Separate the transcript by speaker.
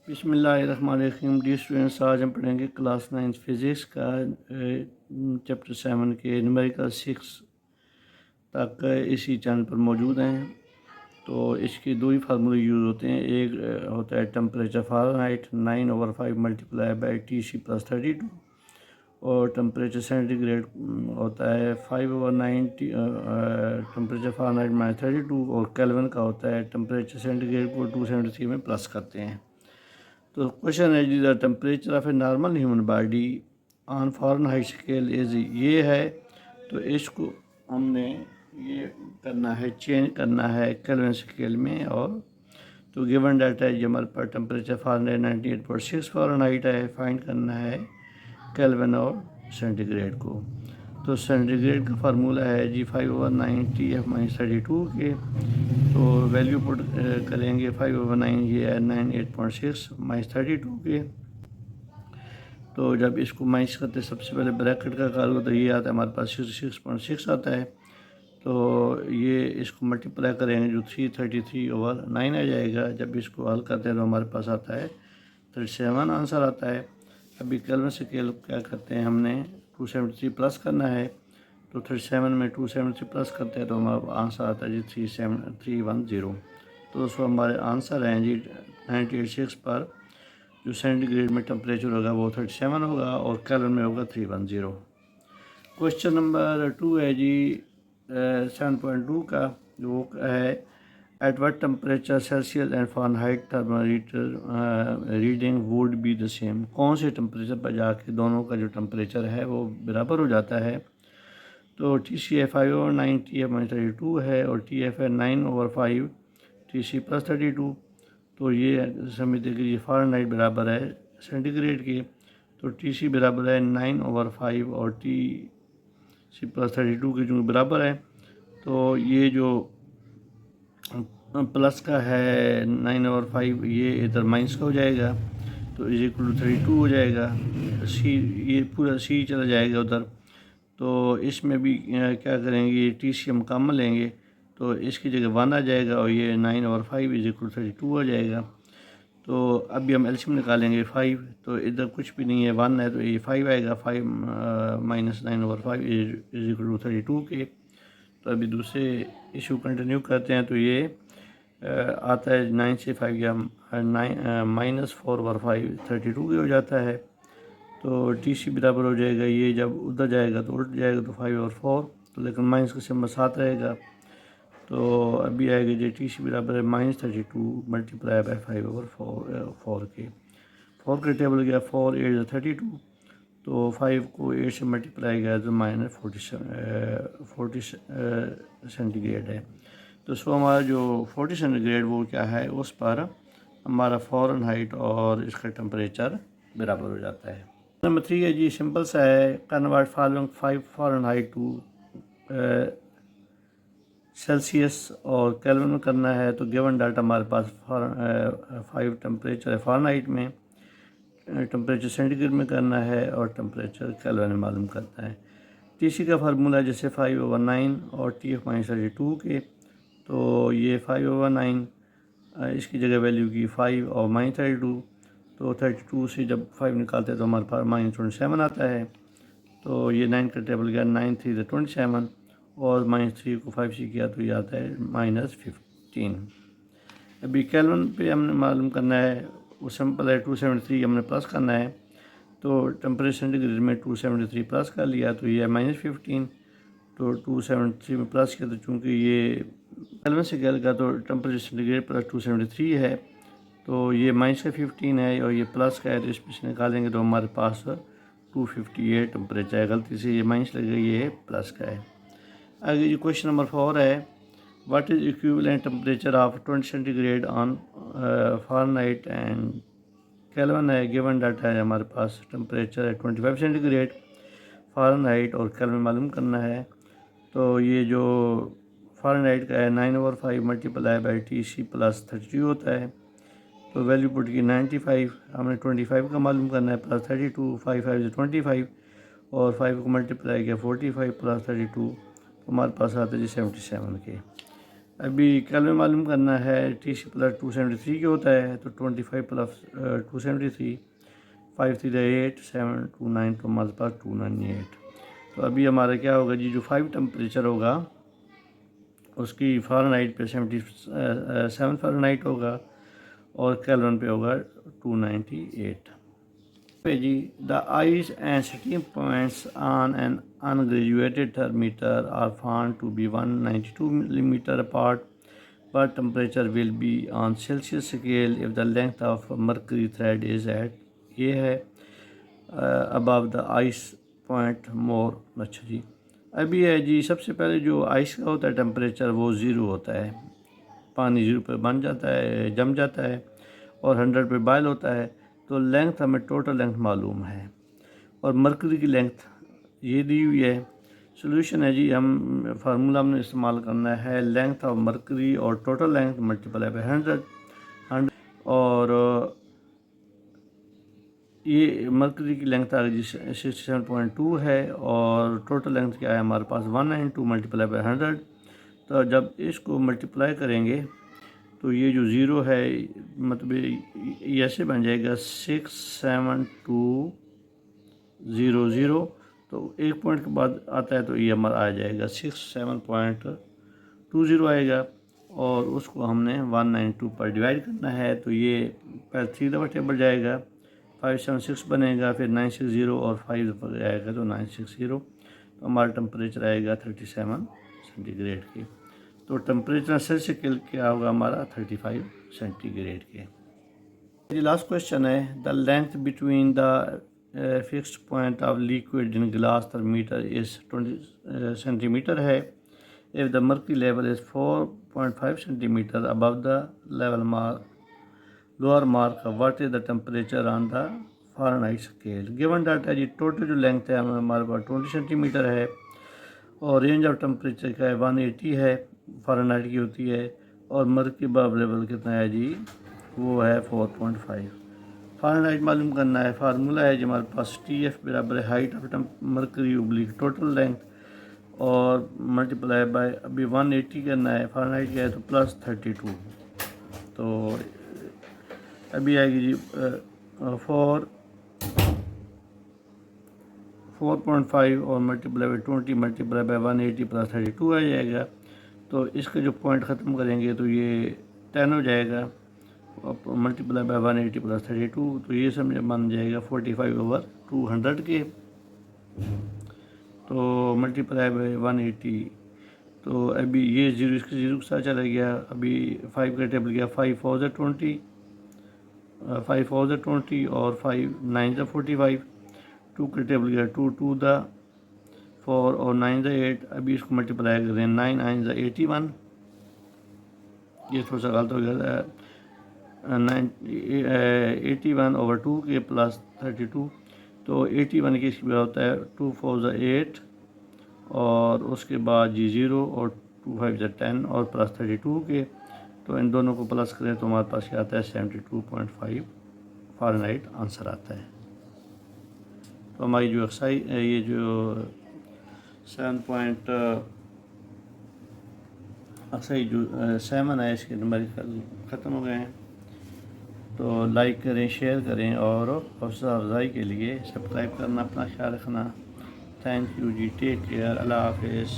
Speaker 1: बिस्मिल्लाहिर्रहमानिर्रहीम। D students, आज हम पढ़ेंगे क्लास 9 फिज़िक्स का चैप्टर 7 के न्यूमेरिकल 6 तक इसी चैनल पर मौजूद हैं। तो इसके दो ही फार्मूले यूज़ होते हैं। एक होता है temperature Fahrenheit 9/5 multiply by Tc+32, और टेम्परेचर सेंटीग्रेड होता है 5/9 टेम्परेचर फ़ारेनहाइट -32, और केल्विन का होता है टेम्परेचर सेंटीग्रेड को 273 में प्लस करते हैं। तो क्वेश्चन है जी, the temperature of a normal human body on Fahrenheit scale is, ये है। तो इसको हमने ये करना है, चेंज करना है केल्विन स्केल में। और तो गिवन डाटा है जी हमारे पास, टेम्परेचर फ़ारेनहाइट 98.6 फ़ारेनहाइट है। फाइंड करना है केल्विन और सेंटीग्रेड को। तो सेंटीग्रेड का फार्मूला है जी 5/9 Tf-32 के। तो वैल्यू पुट करेंगे 5/9, ये है 98.6 -32 के। तो जब इसको माइनस करते सबसे पहले ब्रैकेट का करो तो ये आता है हमारे पास 66.6 आता है। तो ये इसको मल्टीप्लाई करेंगे जो 333/9 आ जाएगा। जब इसको हल करते हैं तो हमारे पास आता है 37 आंसर आता है। अभी केल्विन स्केल क्या करते हैं, हमने 273 प्लस करना है। तो 37 में 273 प्लस करते हैं तो हमारा आंसर आता है जी 37310। तो दोस्तों हमारे आंसर हैं जी 98.6 पर जो सेंटीग्रेड में टेम्परेचर होगा वो 37 होगा, और केल्विन में होगा 310। क्वेश्चन नंबर 2 है जी 7.2 का, जो है at what temperature Celsius and Fahrenheit thermometer reading would be the same. कौन से टेम्परेचर पर जाके दोनों का जो टेम्परेचर है वो बराबर हो जाता है। तो Tc 5/9 Tf-32 है, और Tf है 9/5 Tc+32। तो ये समझते कि ये फ़ारेनहाइट बराबर है सेंटीग्रेड के। तो Tc बराबर है 9/5 और Tc+32 के जो बराबर है। तो ये जो प्लस का है 9/5, ये इधर माइनस का हो जाएगा, तो इज इक्वल टू 32 हो जाएगा। सी, ये पूरा सी चला जाएगा उधर। तो इसमें भी क्या करेंगे, Tc हम कॉमन लेंगे तो इसकी जगह 1 आ जाएगा, और ये 9/5 इज इक्वल 32 हो जाएगा। तो अभी हम एलसीएम निकालेंगे 5, तो इधर कुछ भी नहीं है, 1 है, तो ये 5 आएगा। 5 माइनस 9/5 इज इक्वल टू 32 के। तो अभी दूसरे इशू कंटिन्यू करते हैं। तो ये आता है 9 से 5 या -4/5 32 के हो जाता है। तो Tc बराबर हो जाएगा, ये जब उधर जाएगा तो उल्ट जाएगा, तो 5/4, तो लेकिन माइनस का सिंबल साथ रहेगा। तो अभी आएगा जी Tc बराबर है -32 मल्टीप्लाई बाई 5/4 के। 4 का टेबल गया 4 8 32, तो 5 को 8 से मल्टीप्लाई किया तो -40 सेंटीग्रेड है। तो सो हमारा जो 40 सेंटीग्रेड वो क्या है, उस पर हमारा फ़ारेनहाइट और इसका टेम्परेचर बराबर हो जाता है। नंबर 3 है जी, सिंपल सा है। Convert following 5 Fahrenheit to Celsius और केल्विन में करना है। तो गिवन डाटा हमारे पास 5 टेम्परेचर है फ़ारेनहाइट में, टेम्परेचर सेंटीग्रेड में करना है, और टेम्परेचर केल्विन में मालूम करना है। Tc का फार्मूला जैसे 5/9 और Tf-32 के। तो ये 5/9 इसकी जगह वैल्यू की 5 और -32। तो 32 से जब 5 निकालते हैं तो हमारे पास -27 आता है। तो ये 9 का टेबल गया 9 3 27, और -3 को 5 से किया तो ये आता है -15। अभी केल्विन पे हमने मालूम करना है, वो सिंपल है। 273 हमने प्लस करना है। तो टेम्परेचर सेंटीग्रेड में 273 प्लस कर लिया, तो ये है -15। तो 273 में प्लस किया, तो चूँकि ये केल्विन से स्केल का तो टेम्परेचर सेंटीग्रेड प्लस 273 है, तो ये -15 है, और ये प्लस का है, तो इसमें से निकालेंगे तो हमारे पास 258 टेम्परेचर है। गलती से ये माइनस लग गई, ये प्लस का है। आगे जो क्वेश्चन नंबर 4 है, what is equivalent temperature of 20 centigrade on Fahrenheit and kelvin है। गिवन डाटा है हमारे पास, टेम्परेचर है 25 सेंटीग्रेड फ़ारेनहाइट और केल्विन मालूम करना है। तो ये जो फ़ारेनहाइट का है 9/5 मल्टीप्लाई बाई Tc+32 होता है। तो वैल्यू पुट की 95, हमने 25 का मालूम करना है, प्लस 32, 5 5 से 25, और 5 को मल्टीप्लाई किया 45 प्लस 32, तो हमारे पास आते हैं 77 के। अभी केल्विन मालूम करना है, TC प्लस 273 के होता है, तो 25 प्लस 273, 5 3 8, 7 2 9, तो हमारे पास 298। तो अभी हमारा क्या होगा जी, जो 5 टेम्परेचर होगा उसकी फ़ारेनहाइट पे 77 फ़ारेनहाइट होगा और केल्विन पे होगा 298 पे जी। The ice and steam points on an ungraduated thermometer are found to be 192 millimeter apart, but temperature will be on Celsius scale if the length of mercury thread is at ये है above the ice point more। अच्छा जी, अभी है जी, सबसे पहले जो ice का होता है टेम्परेचर वो ज़ीरो होता है, पानी 0 पे बन जाता है, जम जाता है, और 100 पे बॉयल होता है। तो लेंथ हमें टोटल लेंथ मालूम है और मरकरी की लेंथ ये दी हुई है। सोल्यूशन है जी, हम फार्मूला हमने इस्तेमाल करना है लेंथ ऑफ मरकरी और टोटल लेंथ मल्टीप्लाई बाय 100 और ये मरकरी की लेंथ आ गई जी 67.2 है और टोटल लेंथ क्या है हमारे पास 192 मल्टीप्लाई बाय 100। तो जब इसको मल्टीप्लाई करेंगे तो ये जो ज़ीरो है मतलब ये ऐसे बन जाएगा 67200। तो एक पॉइंट के बाद आता है तो ये हमारा आ जाएगा 67.20 आएगा और उसको हमने 192 पर डिवाइड करना है। तो ये पहले 3 दफ़ा टेबल जाएगा, 576 बनेगा, फिर 960 और 5 दफ़ा जाएगा तो 960। तो हमारा टेम्परेचर आएगा 37 सेंटीग्रेड की। तो टेम्परेचर सेल्सियस स्केल क्या होगा हमारा 35 सेंटीग्रेड के। लास्ट क्वेश्चन है, the length between the fixed point of liquid in glass thermometer is 20 centimetre है। If the mercury level is 4.5 centimetre above the level mark lower mark, what is the temperature on the Fahrenheit scale. Given data जी, total जो लेंथ है हमारे पास 20 centimetre है और range of temperature का है 180 है, फ़ारेनहाइट की होती है, और मर्क्यूरी लेवल कितना है जी, वो है 4.5। फ़ारेनहाइट मालूम करना है, फार्मूला है जी हमारे पास TF बराबर है height of mercury oblique total length और मल्टीप्लाई बाय अभी 180 करना है, फ़ारेनहाइट क्या है तो प्लस 32। तो अभी आएगी जी 4.5 और multiply by 20 multiply by 180 plus 32 आ जाएगा। तो इसके जो पॉइंट ख़त्म करेंगे तो ये 10 हो जाएगा, मल्टीप्लाई बाई 180 प्लस 32, तो ये समझ बन जाएगा 45/200 के। तो मल्टीप्लाई बाई 180, तो अभी ये ज़ीरो इसके ज़ीरो के साथ चला गया, अभी 5 का टेबल गया 5 4 ज़ा 20, 5 4 ज़ा 20 और 5 9 ज़ा 45, 2 का टेबल गया 2 2 ज़ा 4 और 9 ज़ा 8। अभी इसको मल्टीप्लाई करें 9 9 ज़ा 81, ये थोड़ा सा गलत हो गया, 81/2 के प्लस 32। तो 81 की इसकी होता है 2 4 ज़ा 8 और उसके बाद जी 0 और 2 5 ज़ा 10 और प्लस 32 के। तो इन दोनों को प्लस करें तो हमारे पास क्या आता है 72.5 फ़ारेनहाइट आंसर आता है। तो हमारी जो एक्सरसाइज ये जो 7 है इसके नंबर ख़त्म हो गए हैं। तो लाइक करें, शेयर करें और हौसला अफजाई के लिए सब्सक्राइब करना, अपना ख्याल रखना। थैंक यू जी, टेक केयर, अल्लाह हाफिज़।